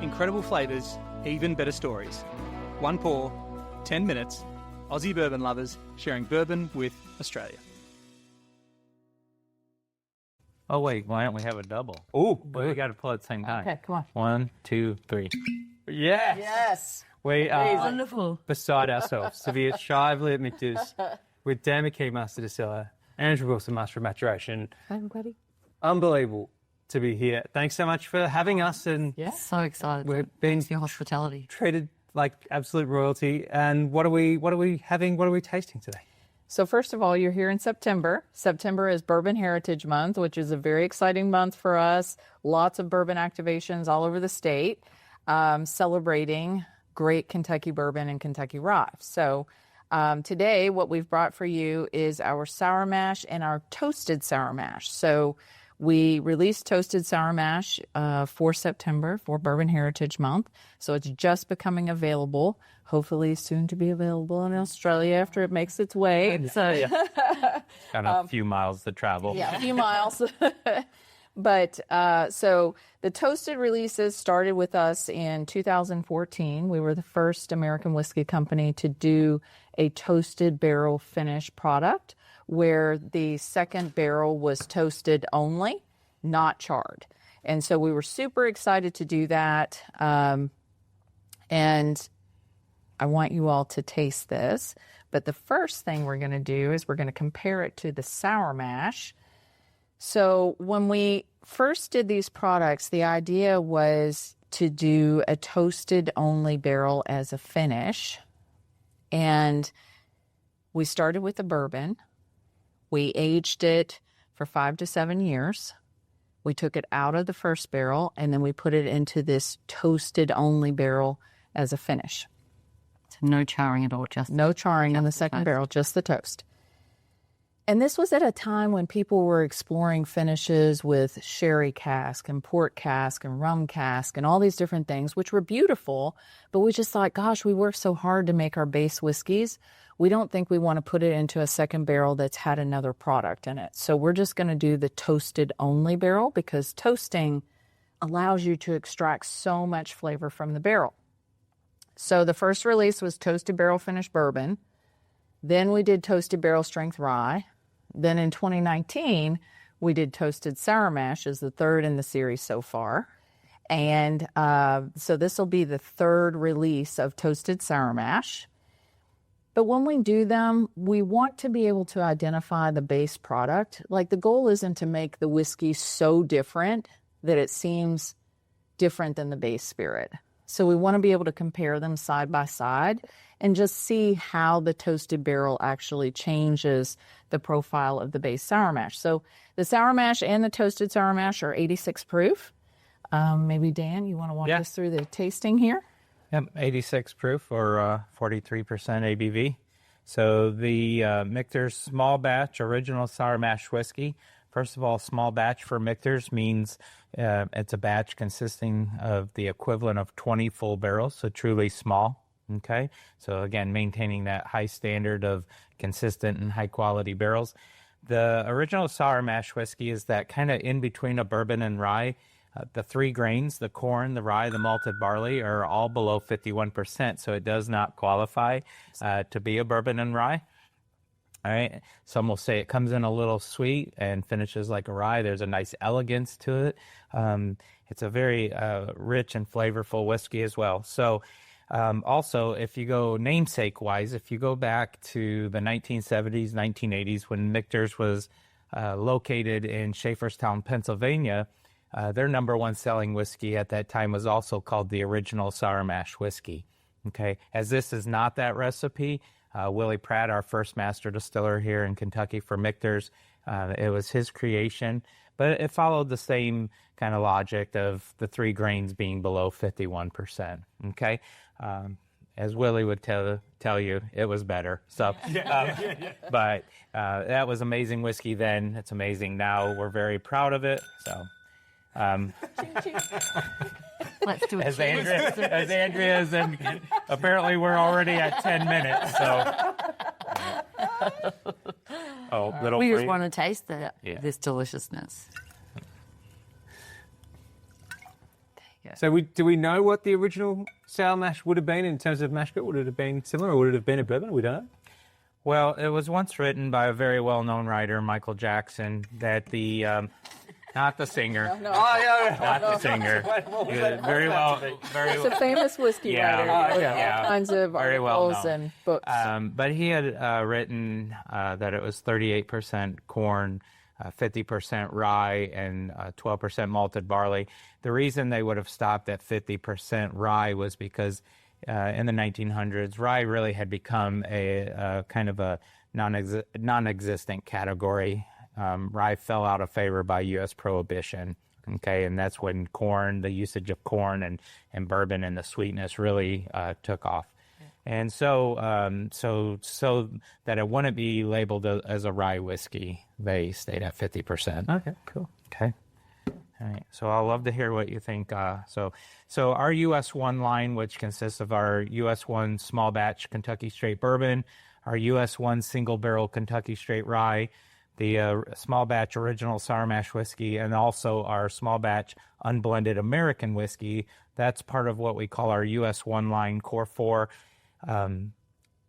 Incredible flavours, even better stories. One pour, 10 minutes. Aussie bourbon lovers sharing bourbon with Australia. Oh, wait, why don't we have a double? Oh, we got to pull at the same time. Okay, come on. 1, 2, 3. yes. Yes. We are Wonderful. beside ourselves to be at Shively at Michter's with Dan McKee, Master Distiller, Andrea Wilson, Master of Maturation. Hi, everybody. Unbelievable to be here. Thanks so much for having us, and So excited. we've been Thanks for your hospitality. treated like absolute royalty. And what are we having? What are we tasting today? So first of all, you're here in September. September is Bourbon Heritage Month, which is a very exciting month for us. Lots of bourbon activations all over the state, celebrating great Kentucky bourbon and Kentucky rye. So today, what we've brought for you is our sour mash and our toasted sour mash. So we released toasted sour mash for September for Bourbon Heritage Month. So it's just becoming available, hopefully soon to be available in Australia after it makes its way. So Got a few miles to travel. yeah, a few miles. But so the toasted releases started with us in 2014. We were the first American whiskey company to do a toasted barrel finish product where the second barrel was toasted only, not charred. And so we were super excited to do that. And I want you all to taste this. But the first thing we're going to do is we're going to compare it to the sour mash. So when we first did these products, the idea was to do a toasted only barrel as a finish. And we started with the bourbon. We aged it for 5 to 7 years. We took it out of the first barrel and then we put it into this toasted only barrel as a finish. So no charring at all, just No charring in the second barrel, just the toast. And this was at a time when people were exploring finishes with sherry cask and port cask and rum cask and all these different things, which were beautiful. But we just thought, gosh, we worked so hard to make our base whiskeys. We don't think we want to put it into a second barrel that's had another product in it. So we're just going to do the toasted only barrel because toasting allows you to extract so much flavor from the barrel. So the first release was toasted barrel finished bourbon. Then we did toasted barrel strength rye. Then in 2019, we did toasted sour mash as the third in the series so far. And so this will be the third release of toasted sour mash. But when we do them, we want to be able to identify the base product. Like the goal isn't to make the whiskey so different that it seems different than the base spirit. So we want to be able to compare them side by side and just see how the toasted barrel actually changes the profile of the base sour mash. So the sour mash and the toasted sour mash are 86 proof. Maybe Dan, you want to walk us through the tasting here? Yep, 86 proof or 43% ABV. So the Michter's small batch original sour mash whiskey. First of all, small batch for Michter's means it's a batch consisting of the equivalent of 20 full barrels, so truly small. Okay, so again, maintaining that high standard of consistent and high quality barrels. The original sour mash whiskey is that kind of in between a bourbon and rye. The three grains, the corn, the rye, the malted barley, are all below 51%, so it does not qualify to be a bourbon and rye. All right. Some will say it comes in a little sweet and finishes like a rye. There's a nice elegance to it. It's a very rich and flavorful whiskey as well. So also, if you go namesake-wise, if you go back to the 1970s, 1980s, when Michter's was located in Schaefferstown, Pennsylvania, their number one selling whiskey at that time was also called the original sour mash whiskey. Okay. As this is not that recipe, Willie Pratt, our first master distiller here in Kentucky for Michter's, it was his creation, but it followed the same kind of logic of the three grains being below 51%. Okay, as Willie would tell you, it was better. So, but that was amazing whiskey then. It's amazing now. We're very proud of it. So. Let's do it. As Andrea is in, apparently we're already at 10 minutes, so. Little We just free. want to taste this deliciousness. There So do we know what the original sour mash would have been in terms of mash bill? Would it have been similar, or would it have been a bourbon? We don't know. Well, it was once written by a very well-known writer, Michael Jackson, that the not the singer, not the singer, very well, It's a famous whiskey writer. All kinds of very articles well and books. but he had written that it was 38% corn, 50% rye, and 12% malted barley. The reason they would have stopped at 50% rye was because in the 1900s, rye really had become a kind of a non-existent category. Rye fell out of favor by U.S. Prohibition. Okay, and that's when corn, the usage of corn and bourbon and the sweetness really took off. And so that it wouldn't be labeled as a rye whiskey, they stayed at 50%. Okay, cool. Okay. All right. So I'll love to hear what you think. So our US1 line, which consists of our US1 small batch Kentucky straight bourbon, our US1 single barrel Kentucky straight rye, the small batch original sour mash whiskey, and also our small batch unblended American whiskey. That's part of what we call our US1 line Core 4.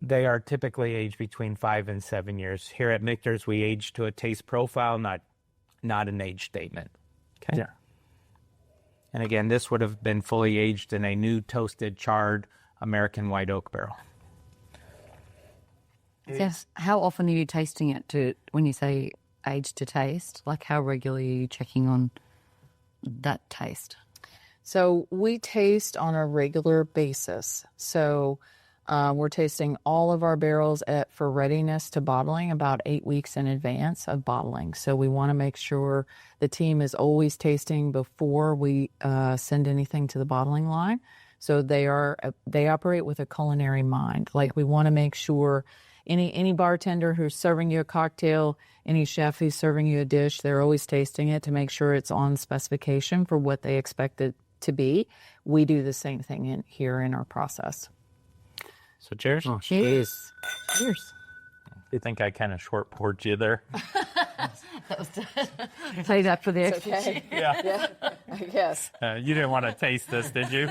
They are typically aged between 5 and 7 years. Here at Michter's, we age to a taste profile, not an age statement. Okay. Yeah. And again, this would have been fully aged in a new toasted charred American white oak barrel. Yes. How often are you tasting it when you say age to taste? Like how regularly are you checking on that taste? So we taste on a regular basis. So we're tasting all of our barrels for readiness to bottling about 8 weeks in advance of bottling. So we want to make sure the team is always tasting before we send anything to the bottling line. So they operate with a culinary mind. Like we want to make sure any bartender who's serving you a cocktail, any chef who's serving you a dish, they're always tasting it to make sure it's on specification for what they expect it to be. We do the same thing here in our process. So cheers. Oh, Cheers. Cheers. I think I kind of short poured you there. Say that for the extra. Okay. Yeah. I guess. You didn't want to taste this, did you?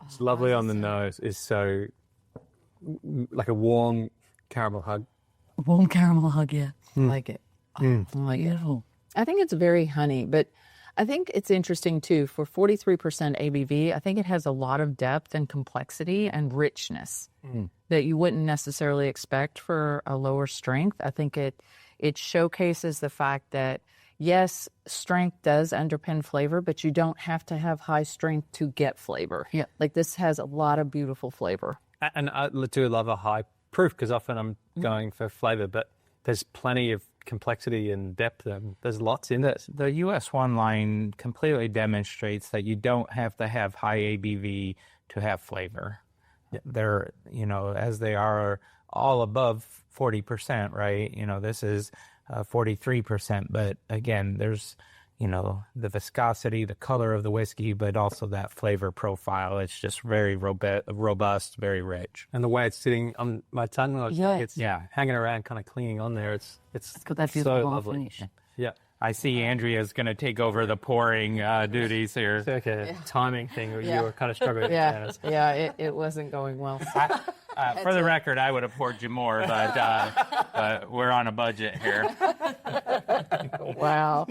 It's lovely on the nose. It's so like a warm caramel hug. Warm caramel hug, yeah. I like it. I like it. I think it's very honey, but I think it's interesting too. For 43% ABV, I think it has a lot of depth and complexity and richness that you wouldn't necessarily expect for a lower strength. I think it showcases the fact that, yes, strength does underpin flavor, but you don't have to have high strength to get flavor. Yeah. Like this has a lot of beautiful flavor. And I do love a high proof because often I'm going for flavor, but there's plenty of complexity and depth. There's lots in it. The US1 line completely demonstrates that you don't have to have high ABV to have flavor. Yeah. They're, as they are all above 40%, right? This is 43%, but again, there's, the viscosity, the color of the whiskey, but also that flavor profile. It's just very robust, very rich. And the way it's sitting on my tongue, it's Yeah. hanging around, kind of clinging on there. It's got that beautiful so lovely. finish. Yeah. I see Andrea's going to take over the pouring duties here. It's like a timing thing where you were kind of struggling. Yeah, it wasn't going well. For the record, I would have poured you more, but we're on a budget here. Wow.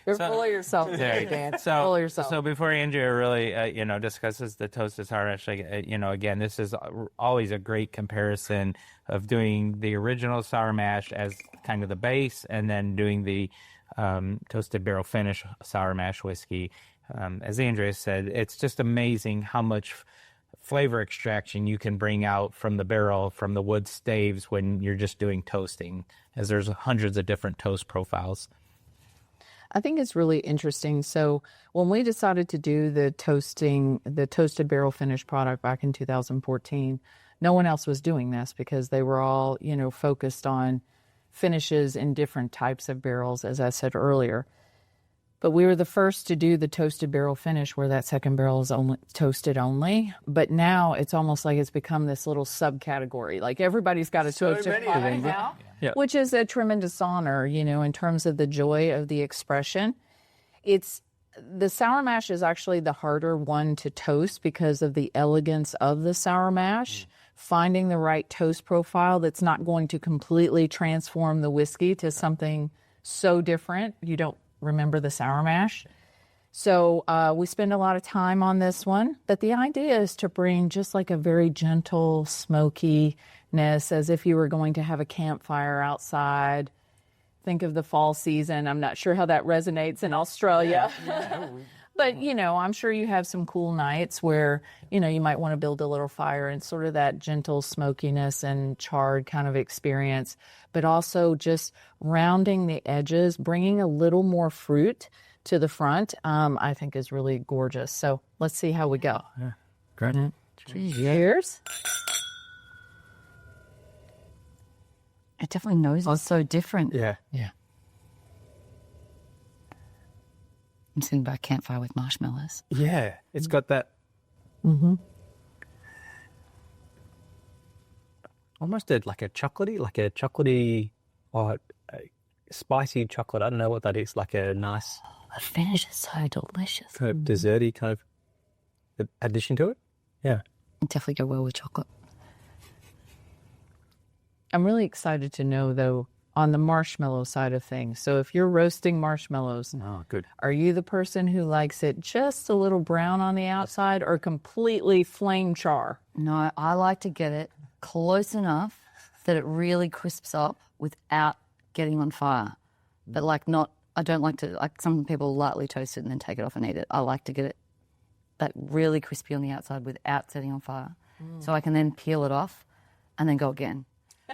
You're full of yourself today, Dan. Full of yourself. So before Andrea really, discusses the toasted sour mash, again, this is always a great comparison of doing the original sour mash as kind of the base, and then doing the toasted barrel finish sour mash whiskey. As Andrea said, it's just amazing how much flavor extraction you can bring out from the barrel, from the wood staves when you're just doing toasting, as there's hundreds of different toast profiles. I think it's really interesting. So when we decided to do the toasted barrel finish product back in 2014, no one else was doing this because they were all, focused on finishes in different types of barrels, as I said earlier. But we were the first to do the toasted barrel finish where that second barrel is only toasted only. But now it's almost like it's become this little subcategory. Like everybody's got a toasted product now, which is a tremendous honor, in terms of the joy of the expression. It's The sour mash is actually the harder one to toast because of the elegance of the sour mash. Finding the right toast profile that's not going to completely transform the whiskey to something so different you don't remember the sour mash. So we spend a lot of time on this one, but the idea is to bring just like a very gentle smokiness, as if you were going to have a campfire outside. Think of the fall season. I'm not sure how that resonates in Australia. But, I'm sure you have some cool nights where, you might want to build a little fire and sort of that gentle smokiness and charred kind of experience, but also just rounding the edges, bringing a little more fruit to the front, I think is really gorgeous. So let's see how we go. Yeah, great. Cheers. It definitely knows it's so different. Yeah. I'm sitting by a campfire with marshmallows. Yeah, it's got that almost like a chocolatey or a spicy chocolate. I don't know what that is, like a nice The finish is so delicious. kind of desserty kind of addition to it. Yeah. It'd definitely go well with chocolate. I'm really excited to know, though, on the marshmallow side of things. So if you're roasting marshmallows, Oh, good. are you the person who likes it just a little brown on the outside or completely flame char? No, I like to get it close enough that it really crisps up without getting on fire. But I don't like to, like some people lightly toast it and then take it off and eat it. I like to get it that really crispy on the outside without setting on fire. So I can then peel it off and then go again.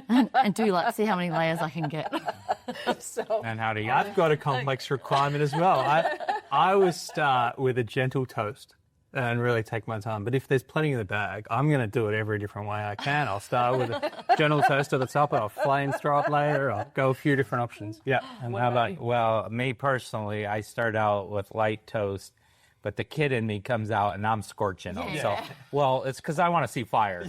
and do see how many layers I can get. And howdy, I've got a complex requirement as well. I always start with a gentle toast and really take my time. But if there's plenty in the bag, I'm going to do it every different way I can. I'll start with a gentle toast at the top, and I'll flame throw it later. I'll go a few different options. Yeah. And how about you? Well, me personally, I start out with light toast, but the kid in me comes out and I'm scorching them. So, well, it's because I want to see fire.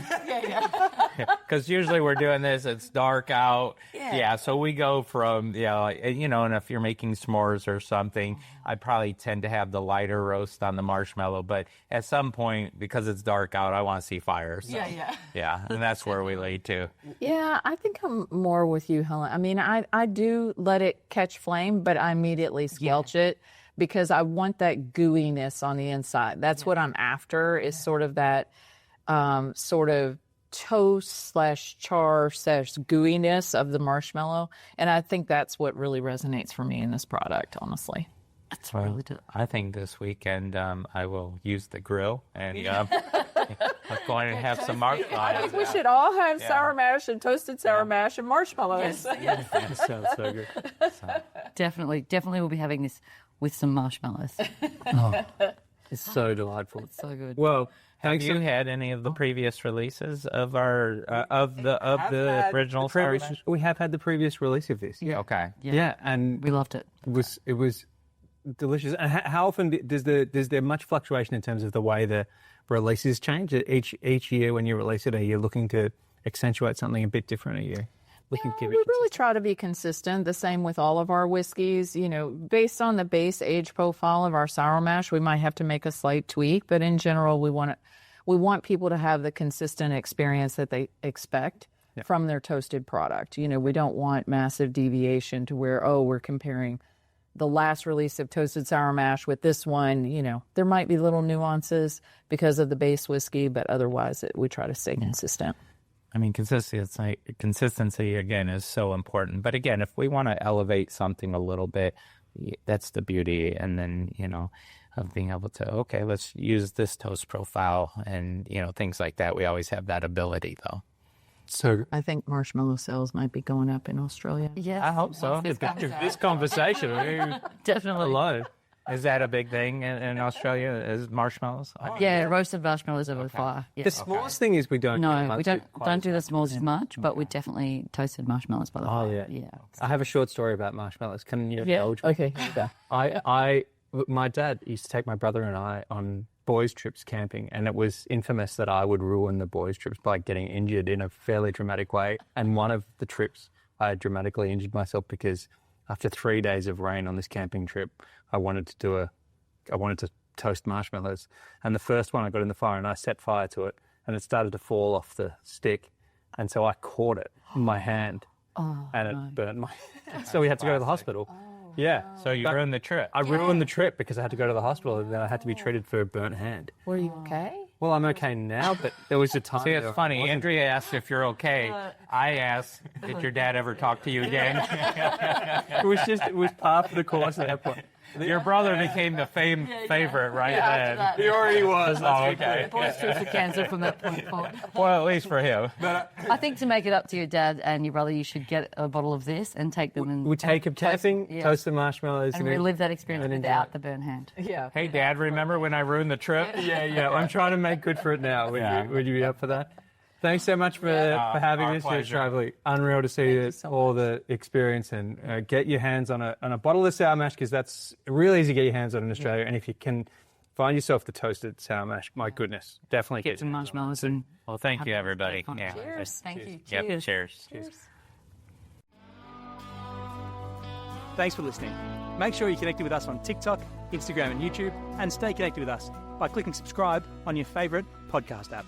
Because usually we're doing this, it's dark out. Yeah, so we go from, and if you're making s'mores or something, I probably tend to have the lighter roast on the marshmallow. But at some point, because it's dark out, I want to see fire. So, yeah, and that's where we lead to. Yeah, I think I'm more with you, Helen. I mean, I do let it catch flame, but I immediately squelch it because I want that gooiness on the inside. That's what I'm after, is sort of that sort of toast / char / gooiness of the marshmallow. And I think that's what really resonates for me in this product, honestly. That's really I think this weekend I will use the grill and I'm going to have some marshmallows. I think we should all have sour mash and toasted sour mash and marshmallows. That sounds so good. Definitely we'll be having this with some marshmallows. It's so delightful. It's so good. Well, Have you had any of the previous releases of our of the original Sour Mash? We have had the previous release of this. Yeah. Okay. Yeah, and We loved it. it was delicious. And how often does there much fluctuation in terms of the way the releases change? Each year when you release it, are you looking to accentuate something a bit different? Are you looking to keep it We really try to be consistent, the same with all of our whiskeys. Based on the base age profile of our sour mash, we might have to make a slight tweak, but in general, we want people to have the consistent experience that they expect from their toasted product. We don't want massive deviation to where, we're comparing the last release of toasted sour mash with this one. There might be little nuances because of the base whiskey, but otherwise we try to stay consistent. I mean, consistency again is so important. But again, if we want to elevate something a little bit, that's the beauty. And then, of being able to, let's use this toast profile and, things like that. We always have that ability, though. So I think marshmallow sales might be going up in Australia. Yes. I hope so. this conversation, Definitely. hello. Is that a big thing in Australia? Is marshmallows? Yeah, roasted marshmallows over the fire. Yeah. The smallest thing is we don't. No, we don't do the smalls as much, but we definitely toasted marshmallows by the fire. Yeah. I have a short story about marshmallows. Can you indulge me? Okay. My dad used to take my brother and I on boys' trips camping, and it was infamous that I would ruin the boys' trips by getting injured in a fairly dramatic way. And one of the trips, I dramatically injured myself because after 3 days of rain on this camping trip, I wanted to do a I wanted to toast marshmallows. And the first one I got in the fire and I set fire to it and it started to fall off the stick. And so I caught it in my hand and it burnt my hand. So we had to go to the hospital. Yeah. So you ruined the trip. I ruined the trip because I had to go to the hospital and then I had to be treated for a burnt hand. Were you okay? Well, I'm okay now, but there was a time. See, it's funny. Andrea asked if you're okay. I asked, did your dad ever talk to you again? It was par for the course at that point. Your brother became the favorite right then. He already was. Oh, okay. Boys through for cancer from that point forward. Well, at least for him. I think to make it up to your dad and your brother, you should get a bottle of this and take them and We take a tapping, toast the marshmallows. and relive that experience without the burn hand. Yeah. Hey, Dad, remember when I ruined the trip? Yeah. I'm trying to make good for it now. Would you be up for that? Thanks so much for having our us here, pleasure. Shively. Unreal to see all the experience and get your hands on a bottle of sour mash because that's really easy to get your hands on in Australia. And if you can find yourself the toasted sour mash, my goodness, definitely Get some marshmallows and Well, thank you, everybody. Yeah. cheers. Thank you. Yep, Cheers. cheers. Thanks for listening. Make sure you're connected with us on TikTok, Instagram and YouTube, and stay connected with us by clicking subscribe on your favourite podcast app.